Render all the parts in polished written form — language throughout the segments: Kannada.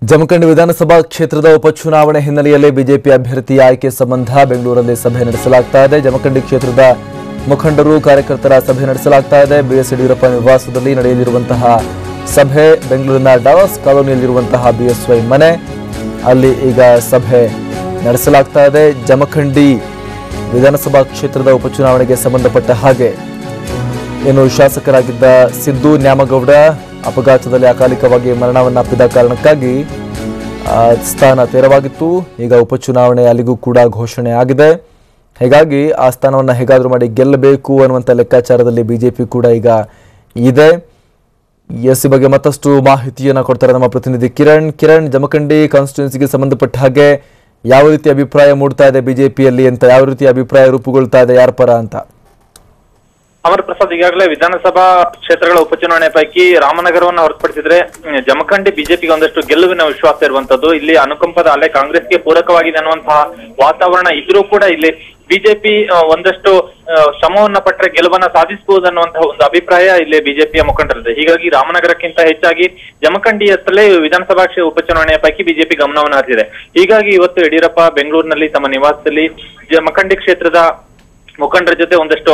ಜಮಖಂಡಿ ವಿಧಾನಸಭಾ ಕ್ಷೇತ್ರದ ಉಪಚುನಾವಣೆ ಹಿನ್ನೆಲೆಯಲ್ಲಿ ಬಿಜೆಪಿ ಅಭ್ಯರ್ಥಿ ಆಯ್ಕೆ ಸಂಬಂಧ ಬೆಂಗಳೂರಲ್ಲಿ ಸಭೆ ನಡೆಸಲಾಗ್ತಾ ಇದೆ. ಜಮಖಂಡಿ ಕ್ಷೇತ್ರದ ಮುಖಂಡರು ಕಾರ್ಯಕರ್ತರ ಸಭೆ ನಡೆಸಲಾಗ್ತಾ ಇದೆ. ಬಿಎಸ್ ಯಡಿಯೂರಪ್ಪ ನಿವಾಸದಲ್ಲಿ ನಡೆಯಲಿರುವಂತಹ ಸಭೆ ಬೆಂಗಳೂರಿನ ಡಾವರ್ಸ್ ಕಾಲೋನಿಯಲ್ಲಿರುವಂತಹ ಬಿಎಸ್ವೈ ಮನೆ ಅಲ್ಲಿ ಈಗ ಸಭೆ ನಡೆಸಲಾಗ್ತಾ ಇದೆ. ಜಮಖಂಡಿ ವಿಧಾನಸಭಾ ಕ್ಷೇತ್ರದ ಉಪಚುನಾವಣೆಗೆ ಸಂಬಂಧಪಟ್ಟ ಹಾಗೆ ಏನು ಶಾಸಕರಾಗಿದ್ದ ಸಿದ್ದು ನ್ಯಾಮಗೌಡ ಅಪಘಾತದಲ್ಲಿ ಅಕಾಲಿಕವಾಗಿ ಮರಣವನ್ನಪ್ಪಿದ ಕಾರಣಕ್ಕಾಗಿ ಸ್ಥಾನ ತೆರವಾಗಿತ್ತು. ಈಗ ಉಪಚುನಾವಣೆ ಅಲ್ಲಿಗೂ ಕೂಡ ಘೋಷಣೆ ಆಗಿದೆ. ಹೀಗಾಗಿ ಆ ಸ್ಥಾನವನ್ನು ಹೇಗಾದರೂ ಮಾಡಿ ಗೆಲ್ಲಬೇಕು ಅನ್ನುವಂಥ ಲೆಕ್ಕಾಚಾರದಲ್ಲಿ ಬಿಜೆಪಿ ಕೂಡ ಈಗ ಇದೆ. ಈ ಬಗ್ಗೆ ಮತ್ತಷ್ಟು ಮಾಹಿತಿಯನ್ನು ಕೊಡ್ತಾರೆ ನಮ್ಮ ಪ್ರತಿನಿಧಿ ಕಿರಣ್. ಜಮಖಂಡಿ ಕಾನ್ಸ್ಟಿಟ್ಯೂನ್ಸಿಗೆ ಸಂಬಂಧಪಟ್ಟ ಹಾಗೆ ಯಾವ ರೀತಿ ಅಭಿಪ್ರಾಯ ಮೂಡ್ತಾ ಇದೆ ಬಿಜೆಪಿಯಲ್ಲಿ ಅಂತ, ಯಾವ ರೀತಿ ಅಭಿಪ್ರಾಯ ರೂಪುಗೊಳ್ತಾ ಇದೆ, ಯಾರ ಪರ ಅಂತ? ಅಮರ್ ಪ್ರಸಾದ್, ಈಗಾಗಲೇ ವಿಧಾನಸಭಾ ಕ್ಷೇತ್ರಗಳ ಉಪಚುನಾವಣೆ ಪೈಕಿ ರಾಮನಗರವನ್ನು ಹೊರತುಪಡಿಸಿದ್ರೆ ಜಮಖಂಡಿ ಬಿಜೆಪಿಗೆ ಒಂದಷ್ಟು ಗೆಲುವಿನ ವಿಶ್ವಾಸ ಇರುವಂತದ್ದು. ಇಲ್ಲಿ ಅನುಕಂಪದ ಅಲೆ ಕಾಂಗ್ರೆಸ್ಗೆ ಪೂರಕವಾಗಿದೆ ಅನ್ನುವಂತಹ ವಾತಾವರಣ ಇದ್ರೂ ಕೂಡ ಇಲ್ಲಿ ಬಿಜೆಪಿ ಒಂದಷ್ಟು ಶ್ರಮವನ್ನ ಪಟ್ಟರೆ ಗೆಲುವನ್ನ ಸಾಧಿಸಬಹುದು ಅನ್ನುವಂತಹ ಒಂದು ಅಭಿಪ್ರಾಯ ಇಲ್ಲಿ ಬಿಜೆಪಿಯ ಮುಖಂಡರಿದೆ. ಹೀಗಾಗಿ ರಾಮನಗರಕ್ಕಿಂತ ಹೆಚ್ಚಾಗಿ ಜಮಖಂಡಿಯತ್ತಲೇ ವಿಧಾನಸಭಾ ಉಪಚುನಾವಣೆಯ ಪೈಕಿ ಬಿಜೆಪಿ ಗಮನವನ್ನು ಹರಿಸಿದೆ. ಹೀಗಾಗಿ ಇವತ್ತು ಯಡಿಯೂರಪ್ಪ ಬೆಂಗಳೂರಿನಲ್ಲಿ ತಮ್ಮ ನಿವಾಸದಲ್ಲಿ ಜಮಖಂಡಿ ಕ್ಷೇತ್ರದ ಮುಖಂಡರ ಜೊತೆ ಒಂದಷ್ಟು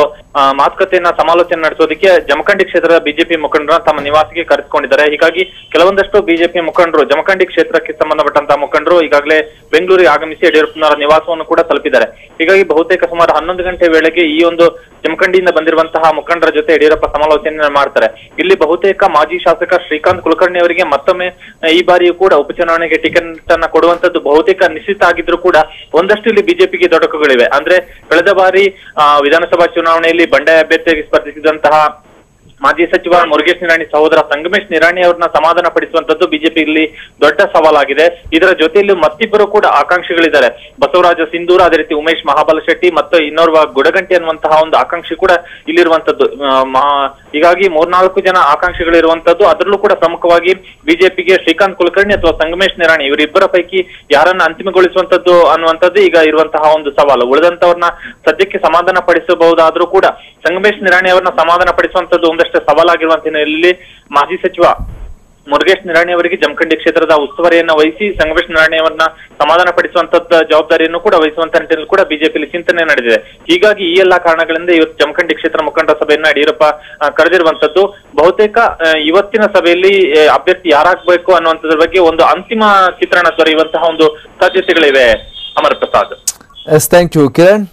ಮಾತುಕತೆಯನ್ನ ಸಮಾಲೋಚನೆ ನಡೆಸೋದಕ್ಕೆ ಜಮಖಂಡಿ ಕ್ಷೇತ್ರದ ಬಿಜೆಪಿ ಮುಖಂಡರನ್ನ ತಮ್ಮ ನಿವಾಸಕ್ಕೆ ಕರೆಸಿಕೊಂಡಿದ್ದಾರೆ. ಹೀಗಾಗಿ ಕೆಲವೊಂದಷ್ಟು ಬಿಜೆಪಿ ಮುಖಂಡರು ಜಮಖಂಡಿ ಕ್ಷೇತ್ರಕ್ಕೆ ಸಂಬಂಧಪಟ್ಟಂತಹ ಮುಖಂಡರು ಈಗಾಗಲೇ ಬೆಂಗಳೂರಿಗೆ ಆಗಮಿಸಿ ಯಡಿಯೂರಪ್ಪನವರ ನಿವಾಸವನ್ನು ಕೂಡ ತಲುಪಿದ್ದಾರೆ. ಹೀಗಾಗಿ ಬಹುತೇಕ ಸುಮಾರು 11 ಗಂಟೆ ವೇಳೆಗೆ ಈ ಒಂದು ಜಮಖಂಡಿಯಿಂದ ಬಂದಿರುವಂತಹ ಮುಖಂಡರ ಜೊತೆ ಯಡಿಯೂರಪ್ಪ ಸಮಾಲೋಚನೆ ಮಾಡ್ತಾರೆ. ಇಲ್ಲಿ ಬಹುತೇಕ ಮಾಜಿ ಶಾಸಕ ಶ್ರೀಕಾಂತ್ ಕುಲಕರ್ಣಿ ಅವರಿಗೆ ಮತ್ತೊಮ್ಮೆ ಈ ಬಾರಿಯೂ ಕೂಡ ಉಪಚುನಾವಣೆಗೆ ಟಿಕೆಟ್ ಅನ್ನ ಕೊಡುವಂತದ್ದು ಬಹುತೇಕ ನಿಶ್ಚಿತ ಆಗಿದ್ರು ಕೂಡ ಒಂದಷ್ಟು ಇಲ್ಲಿ ಬಿಜೆಪಿಗೆ ತೊಡಕುಗಳಿವೆ. ಅಂದ್ರೆ ಕಳೆದ ಬಾರಿ ವಿಧಾನಸಭಾ ಚುನಾವಣೆಯಲ್ಲಿ ಬಂಡಾಯ ಅಭ್ಯರ್ಥಿಯಾಗಿ ಸ್ಪರ್ಧಿಸಿದಂತಹ ಮಾಜಿ ಸಚಿವ ಮುರುಗೇಶ್ ನಿರಾಣಿ ಸಹೋದರ ಸಂಗಮೇಶ್ ನಿರಾಣಿ ಅವರನ್ನ ಸಮಾಧಾನ ಪಡಿಸುವಂತದ್ದು ಬಿಜೆಪಿ ಇಲ್ಲಿ ದೊಡ್ಡ ಸವಾಲಾಗಿದೆ. ಇದರ ಜೊತೆಯಲ್ಲಿ ಮತ್ತಿಬ್ಬರು ಕೂಡ ಆಕಾಂಕ್ಷಿಗಳಿದ್ದಾರೆ. ಬಸವರಾಜ ಸಿಂಧೂರ, ಅದೇ ರೀತಿ ಉಮೇಶ್ ಮಹಾಬಲಶೆಟ್ಟಿ ಮತ್ತು ಇನ್ನೋರ್ವ ಗುಡಗಂಟಿ ಅನ್ನುವಂತಹ ಒಂದು ಆಕಾಂಕ್ಷಿ ಕೂಡ ಇಲ್ಲಿರುವಂತದ್ದು. ಹೀಗಾಗಿ 3-4 ಜನ ಆಕಾಂಕ್ಷಿಗಳಿರುವಂತದ್ದು. ಅದರಲ್ಲೂ ಕೂಡ ಪ್ರಮುಖವಾಗಿ ಬಿಜೆಪಿಗೆ ಶ್ರೀಕಾಂತ್ ಕುಲಕರ್ಣಿ ಅಥವಾ ಸಂಗಮೇಶ್ ನಿರಾಣಿ ಇವರಿಬ್ಬರ ಪೈಕಿ ಯಾರನ್ನ ಅಂತಿಮಗೊಳಿಸುವಂತದ್ದು ಅನ್ನುವಂಥದ್ದು ಈಗ ಇರುವಂತಹ ಒಂದು ಸವಾಲು. ಉಳಿದಂತವ್ರನ್ನ ಸದ್ಯಕ್ಕೆ ಸಮಾಧಾನ ಪಡಿಸಬಹುದಾದ್ರೂ ಕೂಡ ಸಂಗಮೇಶ್ ನಿರಾಣಿ ಅವರನ್ನ ಸಮಾಧಾನ ಪಡಿಸುವಂತದ್ದು ಒಂದಷ್ಟು ಸವಾಲಾಗಿರುವಂತ ಹಿನ್ನೆಲೆಯಲ್ಲಿ ಮಾಜಿ ಸಚಿವ ಮುರುಗೇಶ್ ನಿರಾಣಿ ಅವರಿಗೆ ಜಮಖಂಡಿ ಕ್ಷೇತ್ರದ ಉಸ್ತುವಾರಿಯನ್ನ ವಹಿಸಿ ಸಂಗಮೇಶ್ ನಿರಾಣಿ ಅವರನ್ನ ಸಮಾಧಾನ ಪಡಿಸುವಂತದ್ದ ಜವಾಬ್ದಾರಿಯನ್ನು ಕೂಡ ವಹಿಸುವಂತ ನಿಟ್ಟಿನಲ್ಲಿ ಕೂಡ ಬಿಜೆಪಿಯಲ್ಲಿ ಚಿಂತನೆ ನಡೆದಿದೆ. ಹೀಗಾಗಿ ಈ ಎಲ್ಲಾ ಕಾರಣಗಳಿಂದ ಇವತ್ತು ಜಮಖಂಡಿ ಕ್ಷೇತ್ರ ಮುಖಂಡರ ಸಭೆಯನ್ನ ಯಡಿಯೂರಪ್ಪ ಕರೆದಿರುವಂತದ್ದು. ಬಹುತೇಕ ಇವತ್ತಿನ ಸಭೆಯಲ್ಲಿ ಅಭ್ಯರ್ಥಿ ಯಾರಾಗಬೇಕು ಅನ್ನುವಂಥದ್ರ ಬಗ್ಗೆ ಒಂದು ಅಂತಿಮ ಚಿತ್ರಣ ದೊರೆಯುವಂತಹ ಒಂದು ಸಾಧ್ಯತೆಗಳಿವೆ. ಅಮರ್ ಪ್ರಸಾದ್. Thank you Kiran.